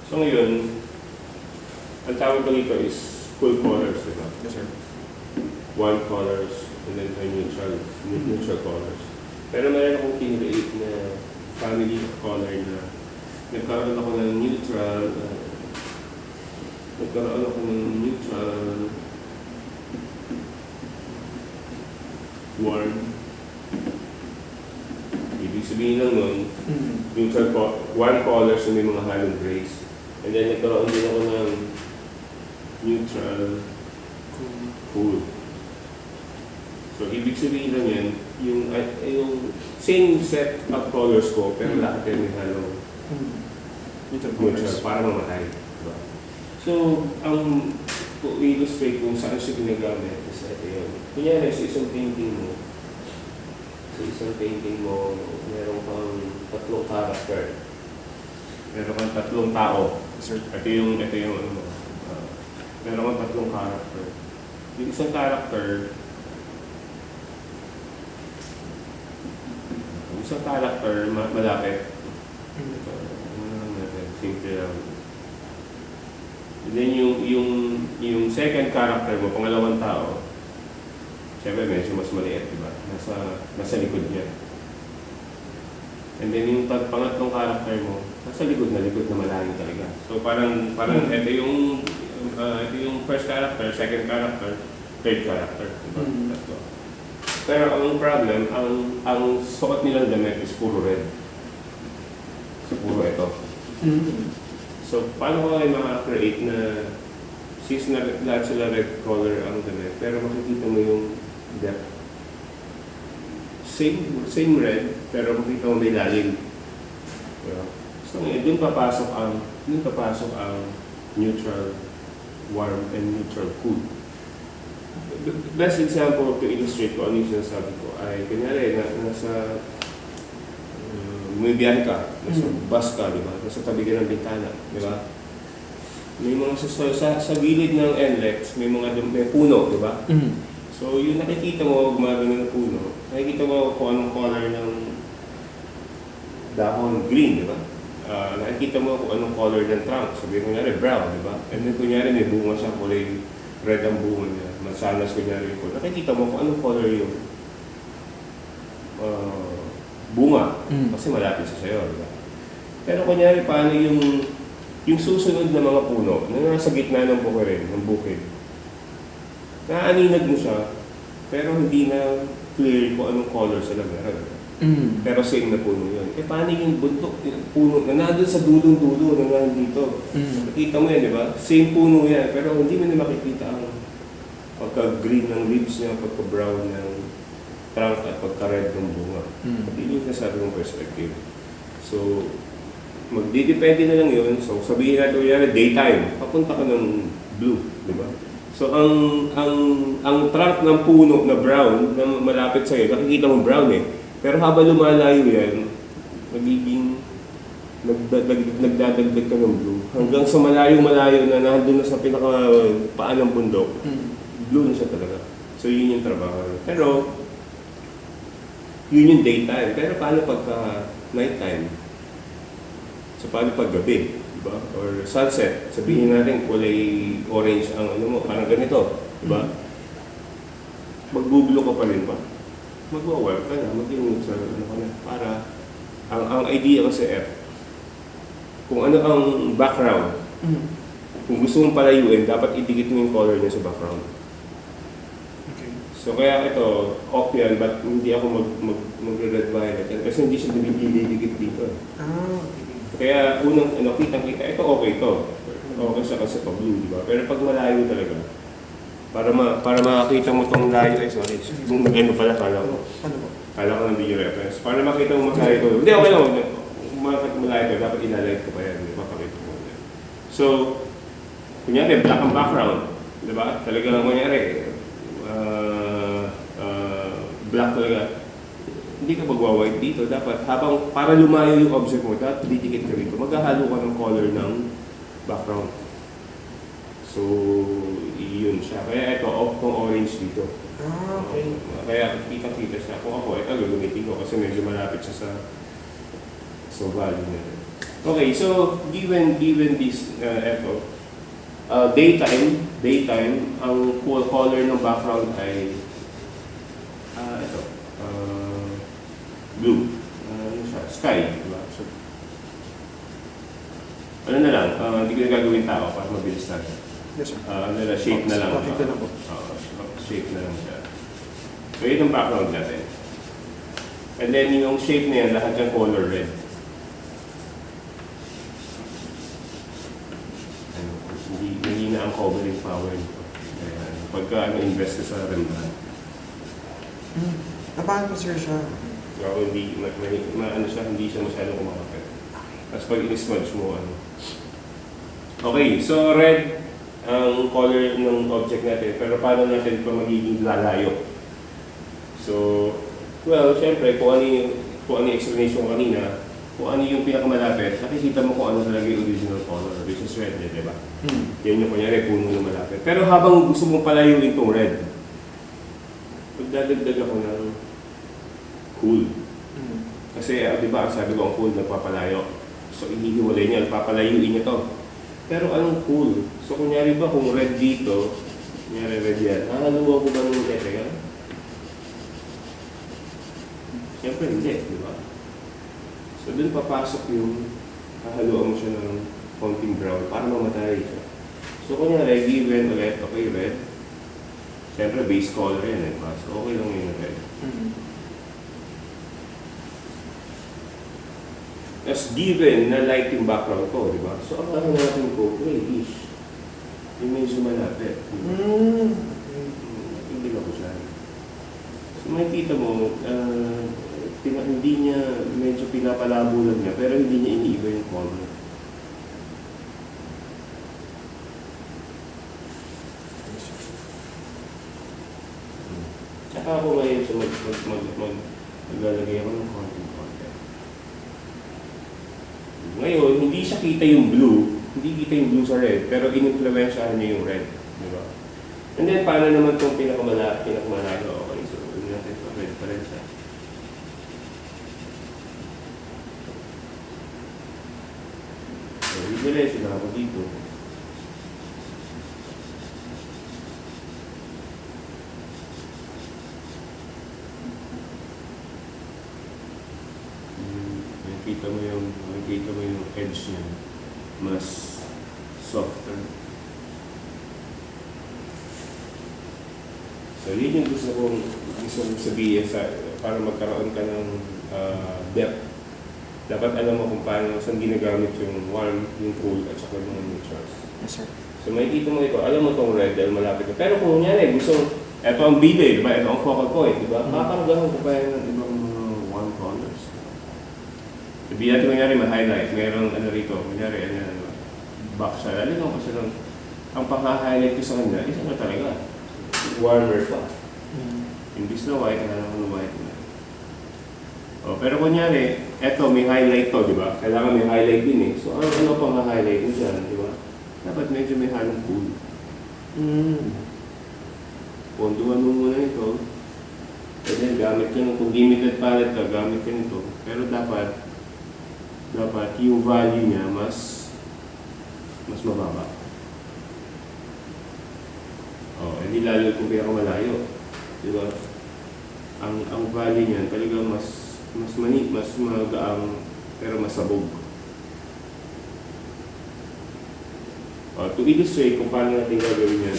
So ngayon, ang tawag ko dito is full colors, di ba? Yes, sir. One colors, and then neutral colors. Pero meron akong kinreate na family of color na nagkaroon ako ng neutral, warm. Ibig sabihin lang nun, neutral one colors na may mga halong grays. And then nagkaroon din ako ng neutral, cool. So ibig sabihin lang yan, yung same set of colors ko, pero lahat yan may halong neutral para mamatay. Diba? So, ang illustrate kung saan siya ginagamit is ito yun. Kunyari, sa isang painting mo, meron kang tatlong character. Meron kang tatlong tao. Ito yung meron kang tatlong character. Yung isang character, malapit. Simple lang. And then yung second character mo, pangalawang tao, siyempre medyo mas maliit, diba? Nasa likod niya. And then yung pangatlong character mo, nasa likod na malayo talaga. So parang ito yung first character, second character, third character, diba? Tatlo. Pero ang problem, ang suot nilang damit is puro red. So puro ito. So, paano ko kayo maka-create na since lahat sila red color ang damit, pero makikita mo yung depth. Same red, pero makikita mo may lalim. Diba? So, ngayon, dun papasok ang neutral, warm, and neutral cool. The best example to illustrate ko ano yung sinasabi ko ay, kunyari, nasa may biyahe ka, nasa bus ka, di ba? Nasa tabi ka ng bintana, di ba? May mga sa gilid ng NLEX, may puno, di ba? So, yung nakikita mo, gumagano ng puno, nakikita mo kung anong color ng dahon, green, di ba? Nakikita mo kung anong color ng trunk, sabihin ko kunyari, brown, di ba? And then kunyari may bunga siya, kulay red ang bunga niya, mansanas kunyari ko. Nakikita mo kung anong color yung bunga, kasi malapit sa sayo, diba? Pero kunyari, paano yung susunod na mga puno na nasa gitna ng bukid, naaninag mo siya, pero hindi na clear kung anong color sila meron. Pero same na puno yun. Paano yung buntok, yung puno na nandun sa dulong-dulo na nandito? Nakita mo yan, di ba? Same puno yan, pero hindi mo na makikita ang pagka-green ng leaves niya, pagka-brown ng trunk at pagka-red ng bunga. Hindi yung nasabi mong perspective. So, magdidepende na lang yun. So, sabihin natin yung daytime, papunta ka ng blue, di ba? So, ang trunk ng puno na brown, na malapit sa'yo, nakikita mong brown eh. Pero habang lumalayo yan, magiging nagdadagdag ka ng blue. Hanggang sa malayo-malayo na nandun na sa pinaka-paan ng bundok, blue na siya talaga. So, yun yung trabaho. Pero, yun yung daytime. Pero paano pagka nighttime? So paano pag gabi? Diba? Or sunset? Sabihin natin kulay orange ang ano mo, parang ganito. Diba? Magbubulo ka pa rin ba? Magwa-warp ka na, mag-init sa ano ka na. Para, ang idea kasi kung ano ang background, kung gusto mong palayuin, dapat idikit mo yung color niya sa background. So kaya ito, off yan, but hindi ako mag-red violet yan kasi hindi siya nabibigit dito. Kaya unang kitang-kita, ito okay to. Okay siya kasi blue, di ba? Pero pag malayo talaga, para makakita mo itong layo, ano pala, kala ko ng video reference. Para makita mo malayo ito. Hindi, okay lang, malayo ito, dapat inalight ko pa yan, mapakita mo yan. So, kunyari, black ang background, di ba? Talagang kunyari, black talaga. Hindi ka magwa-white dito. Dapat habang para lumayo yung object mo, dapat didikit ka rito. Maghahalo ka ng color ng background. So, yun siya. Kaya ito, off tong orange dito. Okay. Kaya kita-kita siya. Kung ako, ito gagamitin ko kasi medyo malapit siya sa value niya. Okay, so given this daytime, ang color ng background ay ito, blue. Ano siya? Sky, diba? So, ano na lang, hindi ko na gagawin tao para mabilis na. Yes, sir. Ano na, shape na lang. Bakit na lang po? Shape na lang siya. So, yun ang background natin. And then, yung shape na yan, lahat yung color red. Hindi na ang covering power nito. Ayan. Pagka invest ka sa Rembrandt. Paano po, sir, siya? Hindi, hindi siya masyadong kumakapit. Tapos pag in-smudge mo, Okay, so red ang color ng object natin, pero paano natin ito magiging lalayo? So, well, syempre, kung ano yung explanation ko kanina, kung ano yung pinakamalapit, nakikita mo kung ano talaga yung original color, which is red, di ba? Yan yung kunyari, puno na malapit. Pero habang gusto mong palayuin itong red, magdadagdag ako ng cool. Kasi, di ba, sabi ko, ang cool nagpapalayo. So, inihiwalay niya, papalayuin niya to. Pero anong cool? So, kunyari ba kung red dito, kunyari red yan, hahaluwa ko ba ng etega? Siyempre hindi, di ba? So, dun papasok yung hahaluan mo siya ng konting brown para mamatay siya. So, kunyari, given ulit, okay, red. Siyempre, base color yan, di ba? So, okay lang yung red. As given na light yung background ko, di ba? So, ang natin ko, grayish. Yung medyo malapit. Hindi ako siya. So, makikita mo, hindi niya, medyo pinapalabo lang niya, pero hindi niya iniiba yung color. Tsaka ako ngayon, so maglalagay ako ng konting. Ngayon, hindi siya kita yung blue, hindi kita yung blue sa red, pero in-influensyahan niya yung red, di ba? And then, paano naman itong pinakamalaki? Okay, so, hindi natin ito, red pa rin siya. So, i-diretso na ako dito. Makikita mo yung edge niya mas softer. So, yun yung gusto kong sabihin para magkaroon ka ng depth. Dapat alam mo kung paano, saan ginagamit yung warm, yung cool, at saka yung neutrals. Yes, sir. So, makikita mo ito. Alam mo itong red dahil malapit ka. Pero kung yan gusto, ito ang bide, diba? Ito ang focal point, diba? Kakaragahan ko pa yan ng ibang warm colors. Sabihin natin kunyari ma-highlight, mayroong rito, kunyari back siya. Alam mo kasi ang pang-highlight ko sa kanya, isa na talaga. Warmer pa. Imbis na white, kailangan ko ng white na. Pero kunyari, eto may highlight to, di ba? Kailangan may highlight din So ano pang highlight mo dyan, di ba? Dapat medyo may halong cool. Ponduan mo muna ito. And then gamit ka kung limited palette ka, gamit ka nito. Pero dapat yung value niya mas mababa. Hindi lalo kung pinakamalayo. Diba? Ang value niya talaga mas manit, mas magaang, pero masabog. To illustrate kung paano natin gagawin yan.